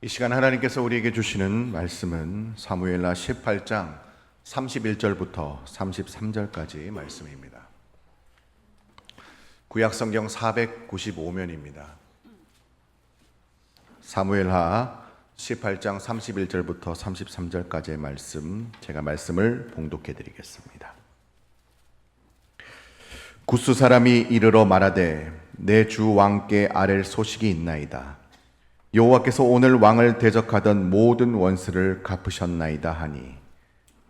이 시간 하나님께서 우리에게 주시는 말씀은 사무엘하 18장 31절부터 33절까지 말씀입니다. 구약성경 495면입니다. 사무엘하 18장 31절부터 33절까지의 말씀, 제가 말씀을 봉독해 드리겠습니다. 구스 사람이 이르러 말하되 내 주 왕께 아랠 소식이 있나이다. 여호와께서 오늘 왕을 대적하던 모든 원수를 갚으셨나이다 하니,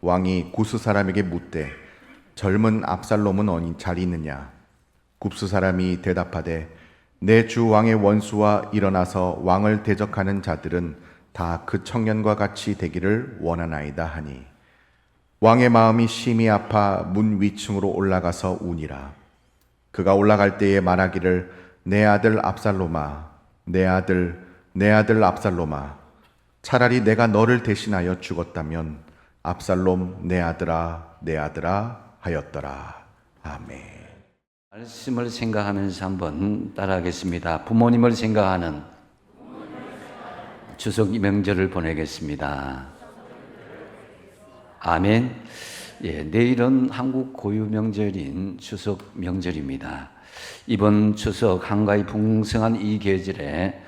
왕이 구스 사람에게 묻되 젊은 압살롬은 어디 잘 있느냐? 굽스 사람이 대답하되 내 주 왕의 원수와 일어나서 왕을 대적하는 자들은 다 그 청년과 같이 되기를 원하나이다 하니, 왕의 마음이 심히 아파 문 위층으로 올라가서 우니라. 그가 올라갈 때에 말하기를 내 아들 압살롬아, 내 아들 압살롬아, 차라리 내가 너를 대신하여 죽었다면 압살롬 내 아들아 하였더라. 아멘. 말씀을 생각하면서 한번 따라하겠습니다. 부모님을 생각하는 추석 명절을 보내겠습니다. 아멘. 내일은 한국 고유 명절인 추석 명절입니다. 이번 추석 한가히 풍성한 이 계절에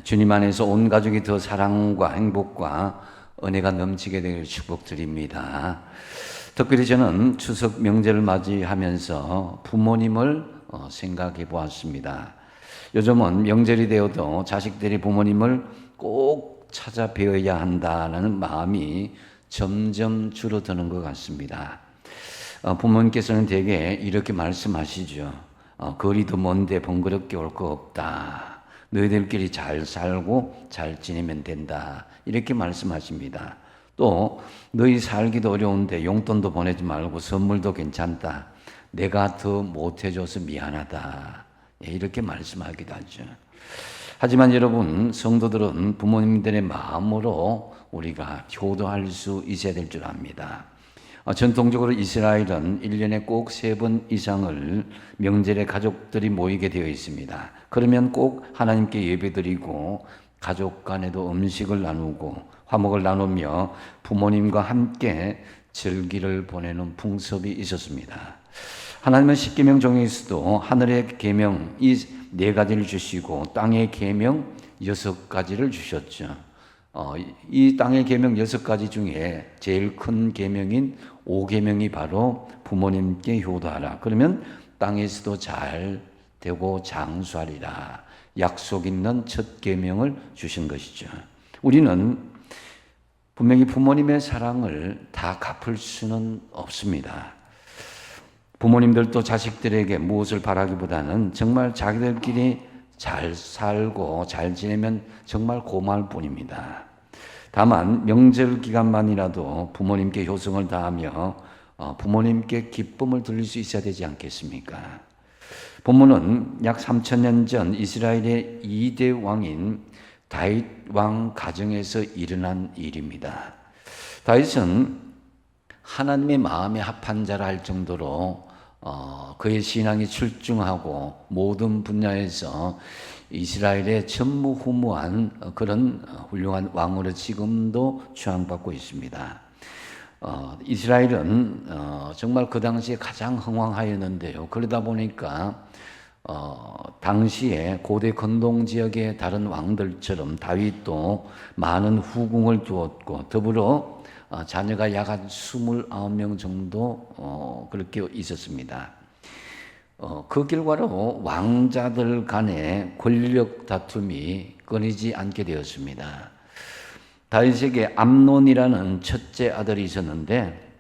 주님 안에서 온 가족이 더 사랑과 행복과 은혜가 넘치게 되기를 축복드립니다. 특별히 저는 추석 명절을 맞이하면서 부모님을 생각해 보았습니다. 요즘은 명절이 되어도 자식들이 부모님을 꼭 찾아 뵈어야 한다는 마음이 점점 줄어드는 것 같습니다. 부모님께서는 대개 이렇게 말씀하시죠. 거리도 먼데 번거롭게 올 거 없다. 너희들끼리 잘 살고 잘 지내면 된다. 이렇게 말씀하십니다. 또 너희 살기도 어려운데 용돈도 보내지 말고 선물도 괜찮다. 내가 더 못해줘서 미안하다. 이렇게 말씀하기도 하죠. 하지만 여러분, 성도들은 부모님들의 마음으로 우리가 효도할 수 있어야 될 줄 압니다. 전통적으로 이스라엘은 1년에 꼭 3번 이상을 명절에 가족들이 모이게 되어 있습니다. 그러면 꼭 하나님께 예배드리고 가족 간에도 음식을 나누고 화목을 나누며 부모님과 함께 절기를 보내는 풍습이 있었습니다. 하나님은 십계명 중에서도 하늘의 계명 이 4가지를 주시고 땅의 계명 6가지를 주셨죠. 이 땅의 계명 6가지 중에 제일 큰 계명인 5계명이 바로 부모님께 효도하라. 그러면 땅에서도 잘 되고 장수하리라. 약속 있는 첫 계명을 주신 것이죠. 우리는 분명히 부모님의 사랑을 다 갚을 수는 없습니다. 부모님들도 자식들에게 무엇을 바라기보다는 정말 자기들끼리 잘 살고 잘 지내면 정말 고마울 뿐입니다. 다만 명절 기간만이라도 부모님께 효성을 다하며 부모님께 기쁨을 돌릴 수 있어야 되지 않겠습니까? 본문은 약 3000년 전 이스라엘의 2대 왕인 다윗 왕 가정에서 일어난 일입니다. 다윗은 하나님의 마음에 합한 자라 할 정도로 그의 신앙이 출중하고 모든 분야에서 이스라엘의 전무후무한 그런 훌륭한 왕으로 지금도 추앙받고 있습니다. 이스라엘은 정말 그 당시에 가장 흥왕하였는데요. 그러다 보니까 당시에 고대 건동 지역의 다른 왕들처럼 다윗도 많은 후궁을 두었고 더불어 자녀가 약 한 29명 정도 그렇게 있었습니다. 그 결과로 왕자들 간의 권력 다툼이 끊이지 않게 되었습니다. 다윗에게 암논이라는 첫째 아들이 있었는데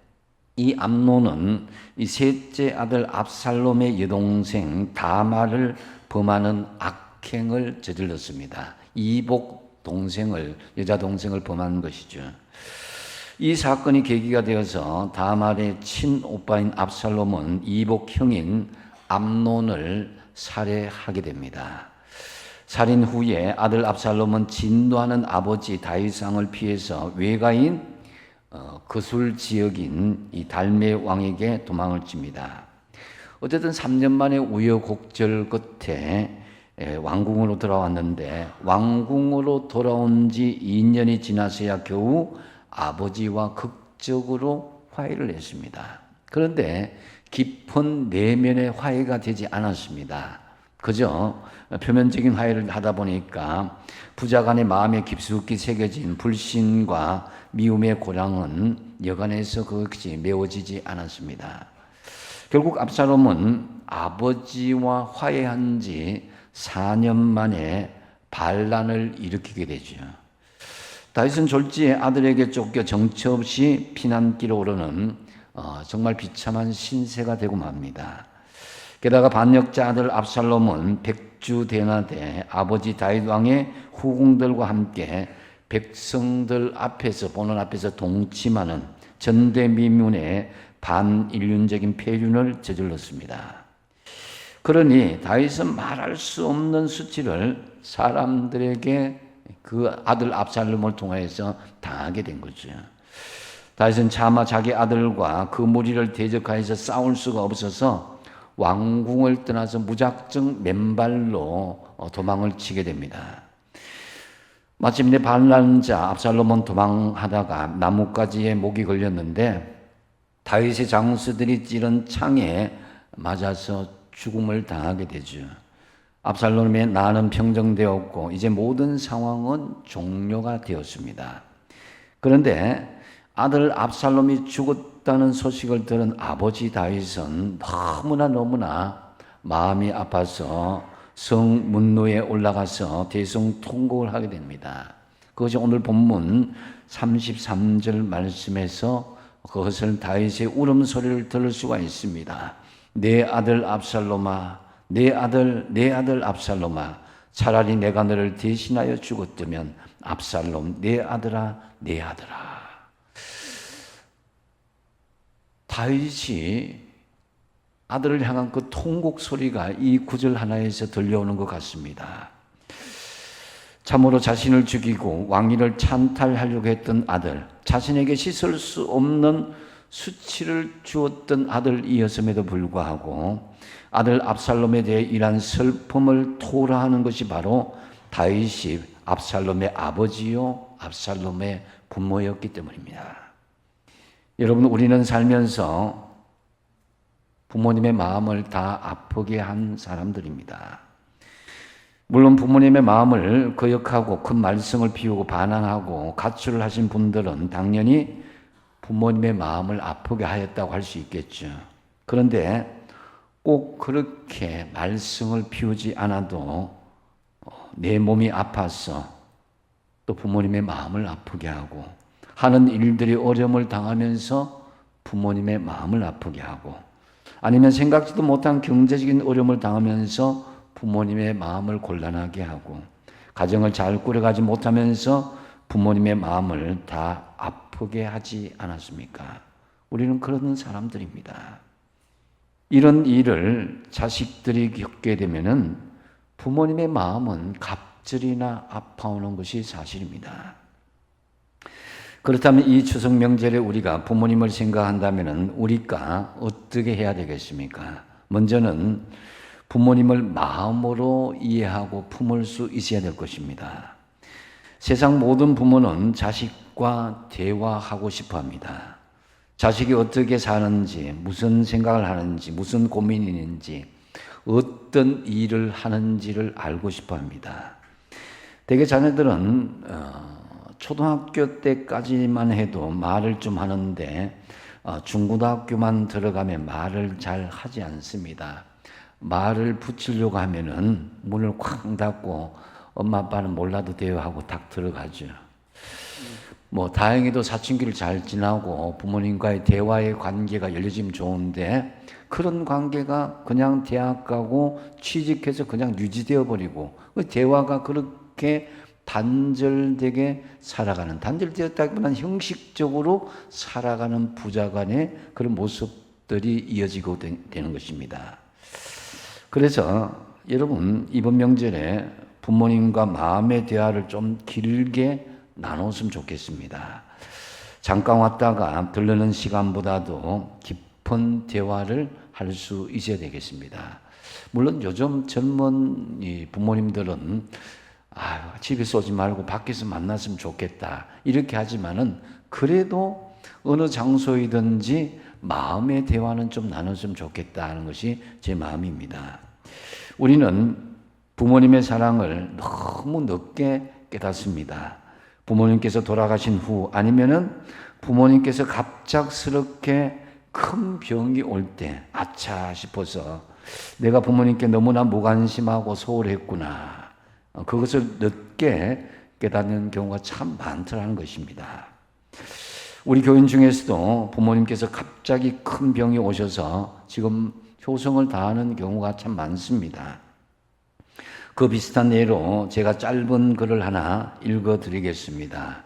이 암논은 이 셋째 아들 압살롬의 여동생 다말을 범하는 악행을 저질렀습니다. 이복 동생을, 여자 동생을 범한 것이죠. 이 사건이 계기가 되어서 다말의 친오빠인 압살롬은 이복 형인 암논을 살해하게 됩니다. 살인 후에 아들 압살롬은 진노하는 아버지 다윗왕을 피해서 외가인 거술 지역인 이 달메 왕에게 도망을 칩니다. 어쨌든 3년 만에 우여곡절 끝에 왕궁으로 돌아왔는데 왕궁으로 돌아온 지 2년이 지나서야 겨우 아버지와 극적으로 화해를 했습니다. 그런데 깊은 내면의 화해가 되지 않았습니다. 그저 표면적인 화해를 하다 보니까 부자 간의 마음에 깊숙이 새겨진 불신과 미움의 고랑은 여간에서 그것이 메워지지 않았습니다. 결국 압살롬은 아버지와 화해한 지 4년 만에 반란을 일으키게 되죠. 다윗은 졸지에 아들에게 쫓겨 정처 없이 피난길에 오르는 정말 비참한 신세가 되고 맙니다. 게다가 반역자 아들 압살롬은 백주대나대 아버지 다윗 왕의 후궁들과 함께 백성들 앞에서 보는 앞에서 동침하는 전대미문의 반인륜적인 폐륜을 저질렀습니다. 그러니 다윗은 말할 수 없는 수치를 사람들에게 그 아들 압살롬을 통하여서 당하게 된 거죠. 다윗은 차마 자기 아들과 그 무리를 대적하여서 싸울 수가 없어서 왕궁을 떠나서 무작정 맨발로 도망을 치게 됩니다. 마침내 반란자 압살롬은 도망하다가 나뭇가지에 목이 걸렸는데 다윗의 장수들이 찌른 창에 맞아서 죽음을 당하게 되죠. 압살롬의 난은 평정되었고 이제 모든 상황은 종료가 되었습니다. 그런데 아들 압살롬이 죽었다는 소식을 들은 아버지 다윗은 너무나 마음이 아파서 성문로에 올라가서 대성통곡을 하게 됩니다. 그것이 오늘 본문 33절 말씀에서 그것을 다윗의 울음소리를 들을 수가 있습니다. 내 아들 압살롬아, 내 아들 압살롬아, 차라리 내가 너를 대신하여 죽었다면 압살롬, 내 아들아, 내 아들아. 다윗이 아들을 향한 그 통곡 소리가 이 구절 하나에서 들려오는 것 같습니다. 참으로 자신을 죽이고 왕위를 찬탈하려고 했던 아들, 자신에게 씻을 수 없는 수치를 주었던 아들이었음에도 불구하고 아들 압살롬에 대해 이러한 슬픔을 토로하는 것이 바로 다윗이 압살롬의 아버지요 압살롬의 부모였기 때문입니다. 여러분, 우리는 살면서 부모님의 마음을 다 아프게 한 사람들입니다. 물론 부모님의 마음을 거역하고 큰 말썽을 피우고 반항하고 가출을 하신 분들은 당연히 부모님의 마음을 아프게 하였다고 할 수 있겠죠. 그런데 꼭 그렇게 말썽을 피우지 않아도 내 몸이 아파서 또 부모님의 마음을 아프게 하고 하는 일들이 어려움을 당하면서 부모님의 마음을 아프게 하고 아니면 생각지도 못한 경제적인 어려움을 당하면서 부모님의 마음을 곤란하게 하고 가정을 잘 꾸려가지 못하면서 부모님의 마음을 다 아프게 하지 않았습니까? 우리는 그런 사람들입니다. 이런 일을 자식들이 겪게 되면은 부모님의 마음은 갑절이나 아파오는 것이 사실입니다. 그렇다면 이 추석 명절에 우리가 부모님을 생각한다면 우리가 어떻게 해야 되겠습니까? 먼저는 부모님을 마음으로 이해하고 품을 수 있어야 될 것입니다. 세상 모든 부모는 자식과 대화하고 싶어 합니다. 자식이 어떻게 사는지, 무슨 생각을 하는지, 무슨 고민이 있는지, 어떤 일을 하는지를 알고 싶어 합니다. 대개 자녀들은 초등학교 때까지만 해도 말을 좀 하는데 중고등학교만 들어가면 말을 잘 하지 않습니다. 말을 붙이려고 하면은 문을 쾅 닫고 엄마 아빠는 몰라도 돼요 하고 딱 들어가죠. 다행히도 사춘기를 잘 지나고 부모님과의 대화의 관계가 열려지면 좋은데 그런 관계가 그냥 대학 가고 취직해서 그냥 유지되어 버리고 그 대화가 그렇게 단절되게 살아가는, 단절되었다기보다는 형식적으로 살아가는 부자간의 그런 모습들이 이어지고 되는 것입니다. 그래서 여러분 이번 명절에 부모님과 마음의 대화를 좀 길게 나눴으면 좋겠습니다. 잠깐 왔다가 들르는 시간보다도 깊은 대화를 할 수 있어야 되겠습니다. 물론 요즘 젊은 이 부모님들은 집에서 오지 말고 밖에서 만났으면 좋겠다 이렇게 하지만은 그래도 어느 장소이든지 마음의 대화는 좀 나눴으면 좋겠다 하는 것이 제 마음입니다. 우리는 부모님의 사랑을 너무 늦게 깨닫습니다. 부모님께서 돌아가신 후 아니면은 부모님께서 갑작스럽게 큰 병이 올 때 아차 싶어서 내가 부모님께 너무나 무관심하고 소홀했구나. 그것을 늦게 깨닫는 경우가 참 많더라는 것입니다. 우리 교인 중에서도 부모님께서 갑자기 큰 병이 오셔서 지금 효성을 다하는 경우가 참 많습니다. 그 비슷한 예로 제가 짧은 글을 하나 읽어드리겠습니다.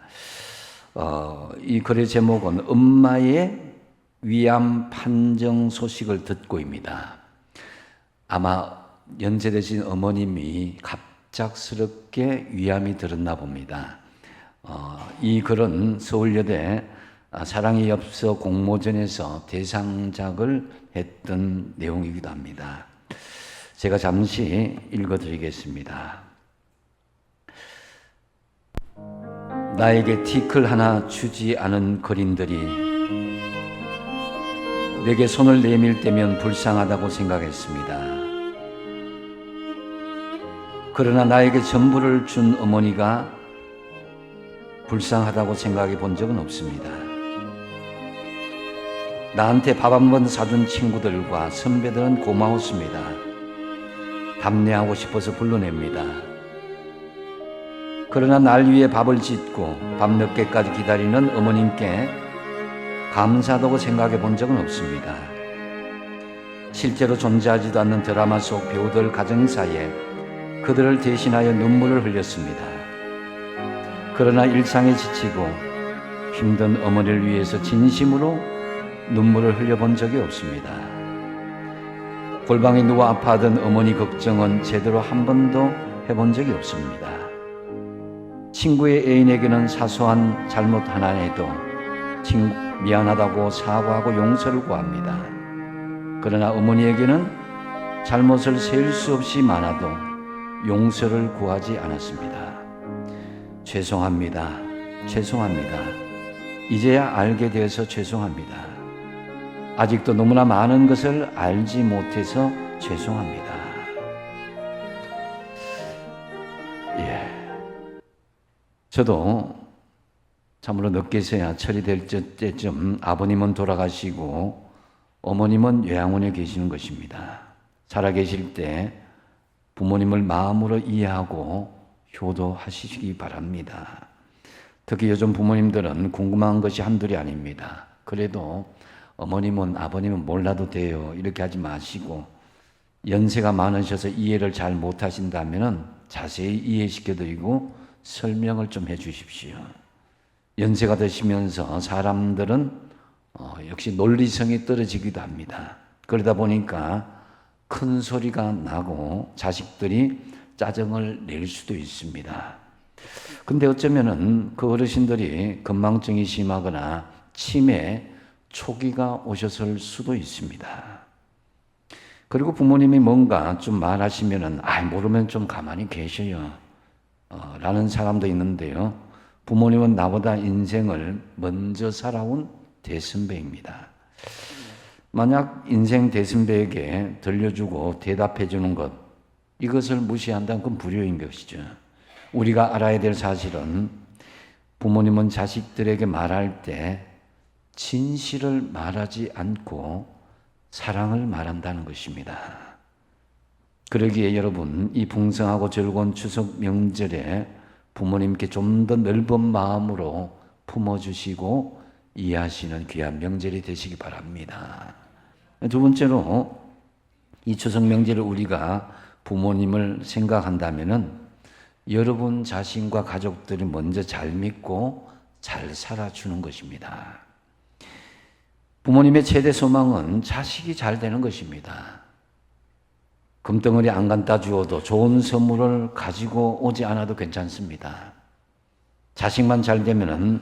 이 글의 제목은 엄마의 위암 판정 소식을 듣고입니다. 아마 연세되신 어머님이 갑작스럽게 위암이 들었나 봅니다. 이 글은 서울여대 사랑의 엽서 공모전에서 대상작을 했던 내용이기도 합니다. 제가 잠시 읽어드리겠습니다. 나에게 티클 하나 주지 않은 거린들이 내게 손을 내밀 때면 불쌍하다고 생각했습니다. 그러나 나에게 전부를 준 어머니가 불쌍하다고 생각해 본 적은 없습니다. 나한테 밥 한 번 사준 친구들과 선배들은 고마웠습니다. 답례하고 싶어서 불러냅니다. 그러나 날 위해 밥을 짓고 밤늦게까지 기다리는 어머님께 감사하다고 생각해 본 적은 없습니다. 실제로 존재하지도 않는 드라마 속 배우들 가정사에 그들을 대신하여 눈물을 흘렸습니다. 그러나 일상에 지치고 힘든 어머니를 위해서 진심으로 눈물을 흘려본 적이 없습니다. 골방에 누워 아파하던 어머니 걱정은 제대로 한 번도 해본 적이 없습니다. 친구의 애인에게는 사소한 잘못 하나 해도 미안하다고 사과하고 용서를 구합니다. 그러나 어머니에게는 잘못을 셀 수 없이 많아도 용서를 구하지 않았습니다. 죄송합니다. 죄송합니다. 이제야 알게 되어서 죄송합니다. 아직도 너무나 많은 것을 알지 못해서 죄송합니다. 저도 참으로 늦게서야 처리될 때쯤 아버님은 돌아가시고 어머님은 요양원에 계시는 것입니다. 살아계실 때 부모님을 마음으로 이해하고 효도하시기 바랍니다. 특히 요즘 부모님들은 궁금한 것이 한둘이 아닙니다. 그래도 어머님은 아버님은 몰라도 돼요 이렇게 하지 마시고 연세가 많으셔서 이해를 잘 못하신다면 자세히 이해시켜드리고 설명을 좀 해주십시오. 연세가 드시면서 사람들은 역시 논리성이 떨어지기도 합니다. 그러다 보니까 큰 소리가 나고 자식들이 짜증을 낼 수도 있습니다. 근데 어쩌면은 그 어르신들이 건망증이 심하거나 치매 초기가 오셨을 수도 있습니다. 그리고 부모님이 뭔가 좀 말하시면은 모르면 좀 가만히 계셔요 라는 사람도 있는데요. 부모님은 나보다 인생을 먼저 살아온 대선배입니다. 만약 인생 대선배에게 들려주고 대답해 주는 것, 이것을 무시한다면 그건 불효인 것이죠. 우리가 알아야 될 사실은 부모님은 자식들에게 말할 때 진실을 말하지 않고 사랑을 말한다는 것입니다. 그러기에 여러분, 이 풍성하고 즐거운 추석 명절에 부모님께 좀 더 넓은 마음으로 품어주시고 이해하시는 귀한 명절이 되시기 바랍니다. 두 번째로 이 추석 명절을 우리가 부모님을 생각한다면은 여러분 자신과 가족들이 먼저 잘 믿고 잘 살아주는 것입니다. 부모님의 최대 소망은 자식이 잘 되는 것입니다. 금덩어리 안 갖다 주어도 좋은 선물을 가지고 오지 않아도 괜찮습니다. 자식만 잘 되면은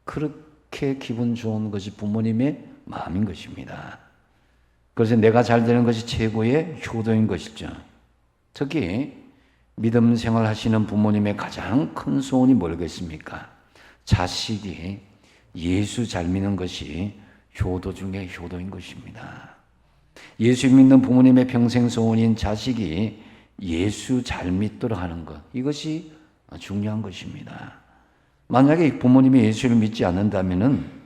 그렇게 기분 좋은 것이 부모님의 마음인 것입니다. 그래서 내가 잘 되는 것이 최고의 효도인 것이죠. 특히 믿음 생활 하시는 부모님의 가장 큰 소원이 뭐겠습니까? 자식이 예수 잘 믿는 것이 효도 중에 효도인 것입니다. 예수 믿는 부모님의 평생 소원인 자식이 예수 잘 믿도록 하는 것, 이것이 중요한 것입니다. 만약에 부모님이 예수를 믿지 않는다면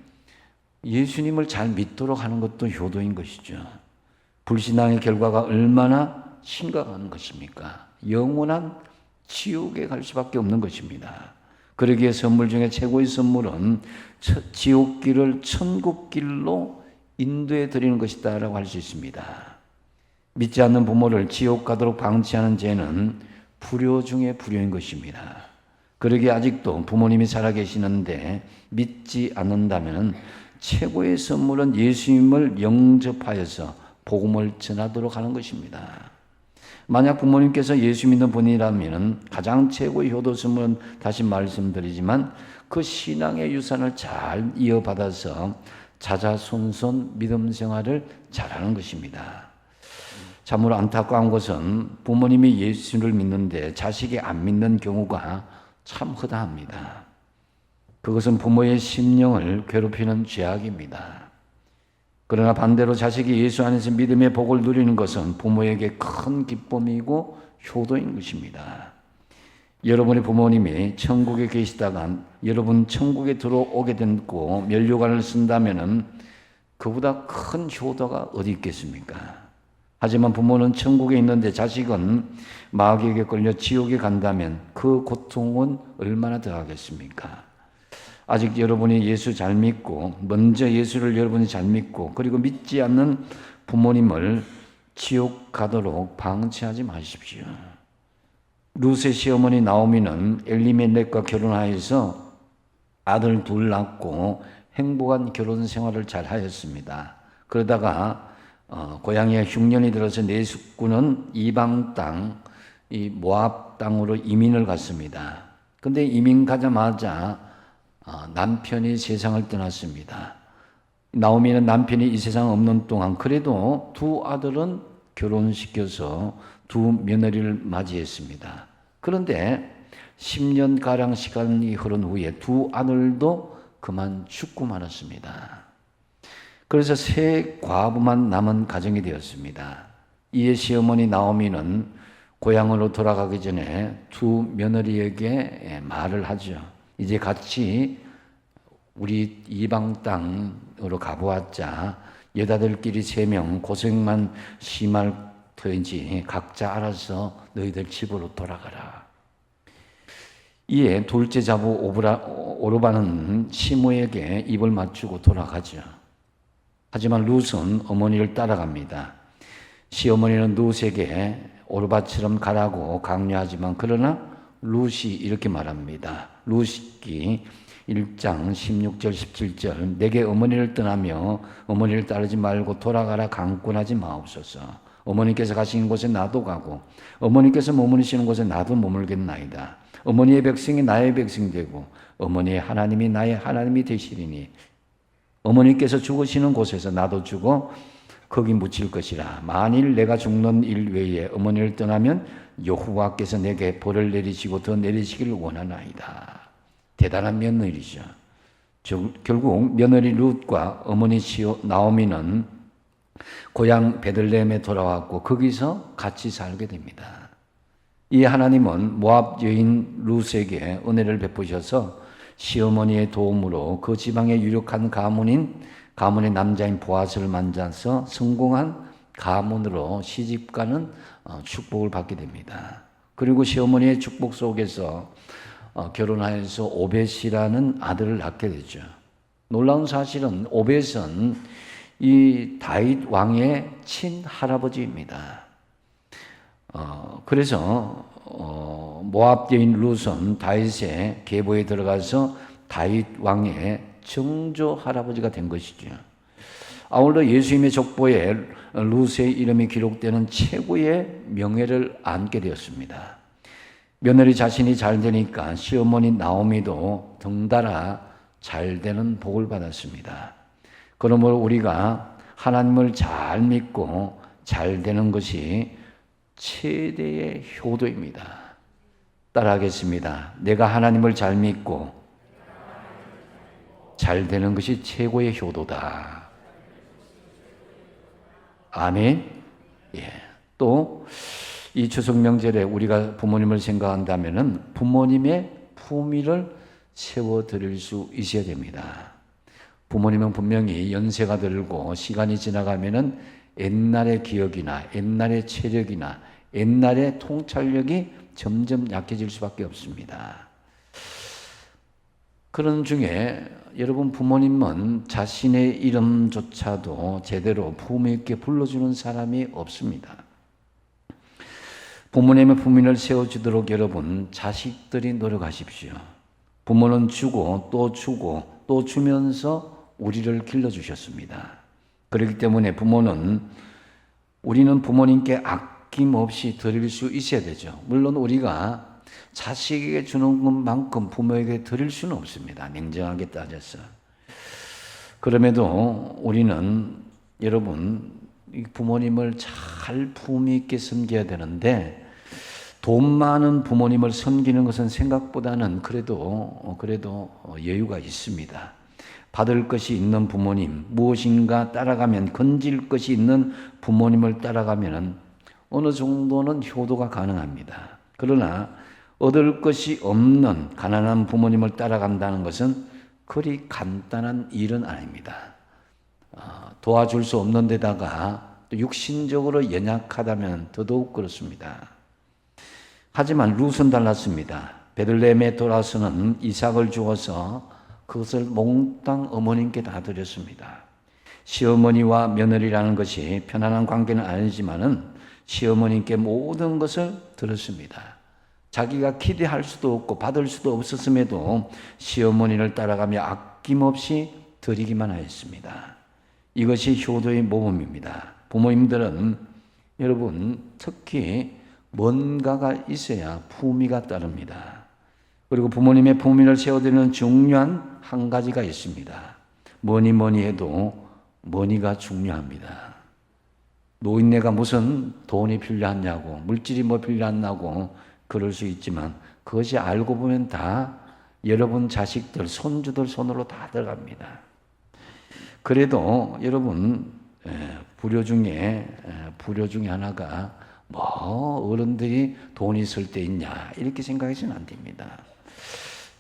예수님을 잘 믿도록 하는 것도 효도인 것이죠. 불신앙의 결과가 얼마나 심각한 것입니까? 영원한 지옥에 갈 수밖에 없는 것입니다. 그러기에 선물 중에 최고의 선물은 지옥길을 천국길로 인도해 드리는 것이다라고 할 수 있습니다. 믿지 않는 부모를 지옥 가도록 방치하는 죄는 불효 중에 불효인 것입니다. 그러기에 아직도 부모님이 살아계시는데 믿지 않는다면 최고의 선물은 예수님을 영접하여서 복음을 전하도록 하는 것입니다. 만약 부모님께서 예수 믿는 분이라면 가장 최고의 효도 선물은 다시 말씀드리지만 그 신앙의 유산을 잘 이어받아서 자자손손 믿음 생활을 잘하는 것입니다. 참으로 안타까운 것은 부모님이 예수를 믿는데 자식이 안 믿는 경우가 참 허다합니다. 그것은 부모의 심령을 괴롭히는 죄악입니다. 그러나 반대로 자식이 예수 안에서 믿음의 복을 누리는 것은 부모에게 큰 기쁨이고 효도인 것입니다. 여러분의 부모님이 천국에 계시다가 여러분 천국에 들어오게 됐고 면류관을 쓴다면 그보다 큰 효도가 어디 있겠습니까? 하지만 부모는 천국에 있는데 자식은 마귀에게 걸려 지옥에 간다면 그 고통은 얼마나 더하겠습니까? 아직 여러분이 예수 잘 믿고 먼저 예수를 여러분이 잘 믿고 그리고 믿지 않는 부모님을 지옥 가도록 방치하지 마십시오. 룻의 시어머니 나오미는 엘리멜렉과 결혼하여서 아들 둘 낳고 행복한 결혼 생활을 잘 하였습니다. 그러다가 고향에 흉년이 들어서 네 식구는 이방 땅, 이 모압 땅으로 이민을 갔습니다. 근데 이민 가자마자 남편이 세상을 떠났습니다. 나오미는 남편이 이 세상 없는 동안 그래도 두 아들은 결혼시켜서 두 며느리를 맞이했습니다. 그런데 10년가량 시간이 흐른 후에 두 아들도 그만 죽고 말았습니다. 그래서 세 과부만 남은 가정이 되었습니다. 이에 시어머니 나오미는 고향으로 돌아가기 전에 두 며느리에게 말을 하죠. 이제 같이 우리 이방 땅으로 가보았자 여자들끼리 3명 고생만 심할 터인지 각자 알아서 너희들 집으로 돌아가라. 이에 둘째 자부 오르바는 시므에게 입을 맞추고 돌아가죠. 하지만 룻은 어머니를 따라갑니다. 시어머니는 룻에게 오르바처럼 가라고 강요하지만 그러나 룻이 이렇게 말합니다. 룻기 1장 16절 17절 내게 어머니를 떠나며 어머니를 따르지 말고 돌아가라 강권하지 마옵소서. 어머니께서 가신 곳에 나도 가고 어머니께서 머무르시는 곳에 나도 머물겠나이다. 어머니의 백성이 나의 백성이 되고 어머니의 하나님이 나의 하나님이 되시리니 어머니께서 죽으시는 곳에서 나도 죽어 거기 묻힐 것이라. 만일 내가 죽는 일 외에 어머니를 떠나면 여호와께서 내게 벌을 내리시고 더 내리시기를 원하나이다. 대단한 며느리죠. 결국 며느리 룻과 어머니 나오미는 고향 베들레헴에 돌아왔고 거기서 같이 살게 됩니다. 이 하나님은 모압 여인 룻에게 은혜를 베푸셔서 시어머니의 도움으로 그 지방의 유력한 가문의 남자인 보아스를 만나서 성공한 가문으로 시집가는 축복을 받게 됩니다. 그리고 시어머니의 축복 속에서 결혼하여서 오벳이라는 아들을 낳게 되죠. 놀라운 사실은 오벳은 이 다윗 왕의 친할아버지입니다. 그래서 모압 여인 룻은 다윗의 계보에 들어가서 다윗 왕의 정조 할아버지가 된 것이죠. 아울러 예수님의 족보에 룻의 이름이 기록되는 최고의 명예를 안게 되었습니다. 며느리 자신이 잘 되니까 시어머니 나오미도 덩달아 잘 되는 복을 받았습니다. 그러므로 우리가 하나님을 잘 믿고 잘 되는 것이 최대의 효도입니다. 따라하겠습니다. 내가 하나님을 잘 믿고 잘 되는 것이 최고의 효도다. 아멘. 예. 또 이 추석 명절에 우리가 부모님을 생각한다면은 부모님의 품위를 세워 드릴 수 있어야 됩니다. 부모님은 분명히 연세가 들고 시간이 지나가면은 옛날의 기억이나 옛날의 체력이나 옛날의 통찰력이 점점 약해질 수밖에 없습니다. 그런 중에 여러분 부모님은 자신의 이름조차도 제대로 품위 있게 불러주는 사람이 없습니다. 부모님의 품위를 세워주도록 여러분 자식들이 노력하십시오. 부모는 주고 또 주면서 우리를 길러주셨습니다. 그렇기 때문에 우리는 부모님께 아낌없이 드릴 수 있어야 되죠. 물론 우리가 자식에게 주는 것만큼 부모에게 드릴 수는 없습니다. 냉정하게 따져서. 그럼에도 우리는 여러분 부모님을 잘 품위 있게 섬겨야 되는데 돈 많은 부모님을 섬기는 것은 생각보다는 그래도 여유가 있습니다. 받을 것이 있는 부모님, 무엇인가 따라가면 건질 것이 있는 부모님을 따라가면 어느 정도는 효도가 가능합니다. 그러나 얻을 것이 없는 가난한 부모님을 따라간다는 것은 그리 간단한 일은 아닙니다. 도와줄 수 없는 데다가 또 육신적으로 연약하다면 더더욱 그렇습니다. 하지만 룻은 달랐습니다. 베들레헴에 돌아서는 이삭을 주어서 그것을 몽땅 어머님께 다 드렸습니다. 시어머니와 며느리라는 것이 편안한 관계는 아니지만은 시어머님께 모든 것을 들었습니다. 자기가 기대할 수도 없고 받을 수도 없었음에도 시어머니를 따라가며 아낌없이 드리기만 하였습니다. 이것이 효도의 모범입니다. 부모님들은 여러분 특히 뭔가가 있어야 품위가 따릅니다. 그리고 부모님의 품위를 세워드리는 중요한 한 가지가 있습니다. 뭐니 해도 머니가 중요합니다. 노인네가 무슨 돈이 필요하냐고 물질이 뭐 필요하냐고 그럴 수 있지만 그것이 알고 보면 다 여러분 자식들 손주들 손으로 다 들어갑니다. 그래도 여러분 불효 중에 하나가 뭐 어른들이 돈이 있을 때 있냐 이렇게 생각해서는 안 됩니다.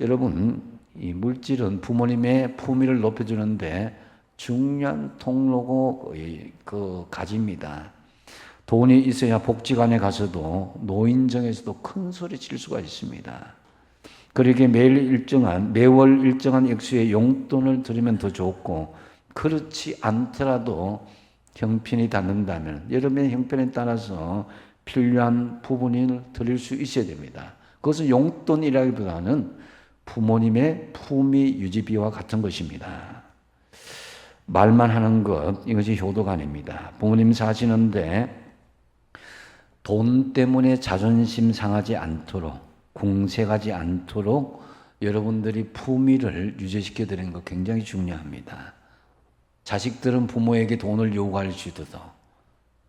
여러분 이 물질은 부모님의 품위를 높여주는데 중요한 통로고 가지입니다. 돈이 있어야 복지관에 가서도 노인정에서도 큰 소리 칠 수가 있습니다. 그렇게 매월 일정한 액수의 용돈을 드리면 더 좋고 그렇지 않더라도 형편이 닿는다면 여러분의 형편에 따라서 필요한 부분을 드릴 수 있어야 됩니다. 그것은 용돈이라기보다는 부모님의 품위 유지비와 같은 것입니다. 말만 하는 것 이것이 효도가 아닙니다. 부모님 사시는데 돈 때문에 자존심 상하지 않도록 궁색하지 않도록 여러분들이 품위를 유지시켜 드리는 것 굉장히 중요합니다. 자식들은 부모에게 돈을 요구할 수 있어도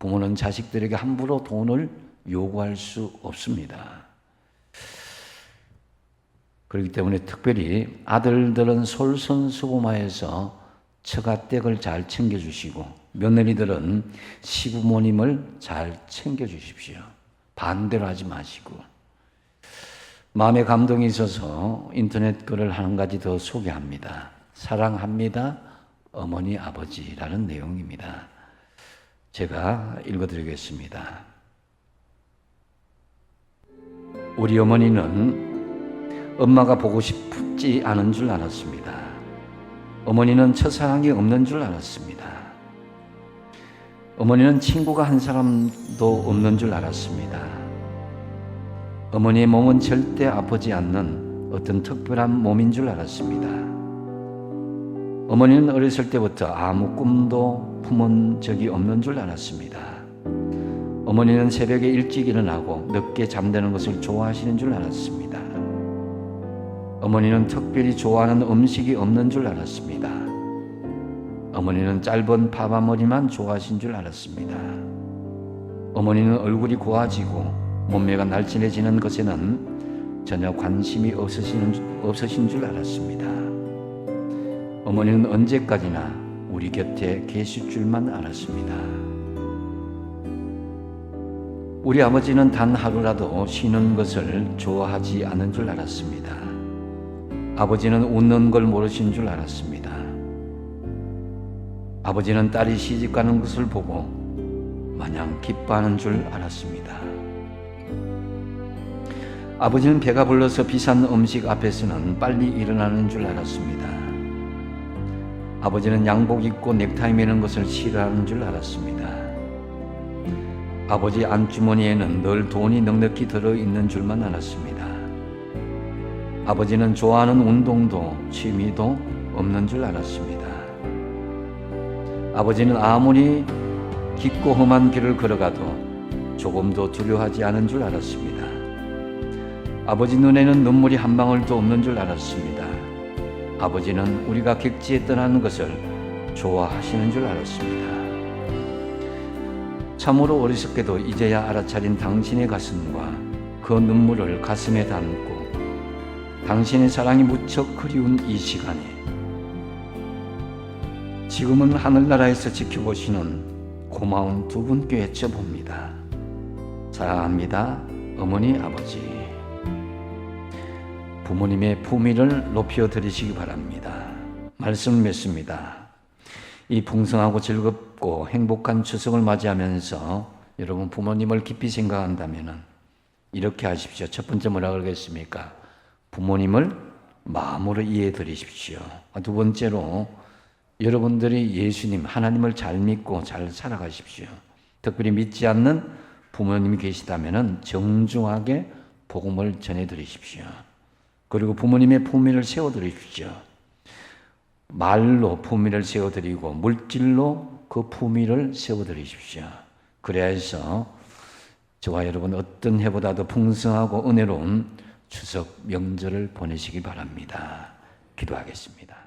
부모는 자식들에게 함부로 돈을 요구할 수 없습니다. 그렇기 때문에 특별히 아들들은 솔선수범하여서 처가댁을 잘 챙겨주시고 며느리들은 시부모님을 잘 챙겨주십시오. 반대로 하지 마시고. 마음에 감동이 있어서 인터넷 글을 한 가지 더 소개합니다. 사랑합니다. 어머니 아버지라는 내용입니다. 제가 읽어드리겠습니다. 우리 어머니는 엄마가 보고 싶지 않은 줄 알았습니다. 어머니는 첫사랑이 없는 줄 알았습니다. 어머니는 친구가 한 사람도 없는 줄 알았습니다. 어머니의 몸은 절대 아프지 않는 어떤 특별한 몸인 줄 알았습니다. 어머니는 어렸을 때부터 아무 꿈도 품은 적이 없는 줄 알았습니다. 어머니는 새벽에 일찍 일어나고 늦게 잠드는 것을 좋아하시는 줄 알았습니다. 어머니는 특별히 좋아하는 음식이 없는 줄 알았습니다. 어머니는 짧은 파마머리만 좋아하신 줄 알았습니다. 어머니는 얼굴이 고와지고 몸매가 날씬해지는 것에는 전혀 관심이 없으신 줄 알았습니다. 어머니는 언제까지나 우리 곁에 계실 줄만 알았습니다. 우리 아버지는 단 하루라도 쉬는 것을 좋아하지 않은 줄 알았습니다. 아버지는 웃는 걸 모르신 줄 알았습니다. 아버지는 딸이 시집가는 것을 보고 마냥 기뻐하는 줄 알았습니다. 아버지는 배가 불러서 비싼 음식 앞에서는 빨리 일어나는 줄 알았습니다. 아버지는 양복 입고 넥타이 매는 것을 싫어하는 줄 알았습니다. 아버지 안주머니에는 늘 돈이 넉넉히 들어있는 줄만 알았습니다. 아버지는 좋아하는 운동도 취미도 없는 줄 알았습니다. 아버지는 아무리 깊고 험한 길을 걸어가도 조금도 두려워하지 않은 줄 알았습니다. 아버지 눈에는 눈물이 한 방울도 없는 줄 알았습니다. 아버지는 우리가 객지에 떠나는 것을 좋아하시는 줄 알았습니다. 참으로 어리석게도 이제야 알아차린 당신의 가슴과 그 눈물을 가슴에 담고 당신의 사랑이 무척 그리운 이 시간에 지금은 하늘나라에서 지켜보시는 고마운 두 분께 외쳐봅니다. 사랑합니다. 어머니, 아버지. 부모님의 품위를 높여드리시기 바랍니다. 말씀을 맺습니다. 이 풍성하고 즐겁고 행복한 추석을 맞이하면서 여러분 부모님을 깊이 생각한다면 이렇게 하십시오. 첫 번째 뭐라 그러겠습니까? 부모님을 마음으로 이해해 드리십시오. 두 번째로 여러분들이 예수님, 하나님을 잘 믿고 잘 살아가십시오. 특별히 믿지 않는 부모님이 계시다면 정중하게 복음을 전해 드리십시오. 그리고 부모님의 품위를 세워 드리십시오. 말로 품위를 세워 드리고 물질로 그 품위를 세워 드리십시오. 그래야 해서 저와 여러분 어떤 해보다도 풍성하고 은혜로운 추석 명절을 보내시기 바랍니다. 기도하겠습니다.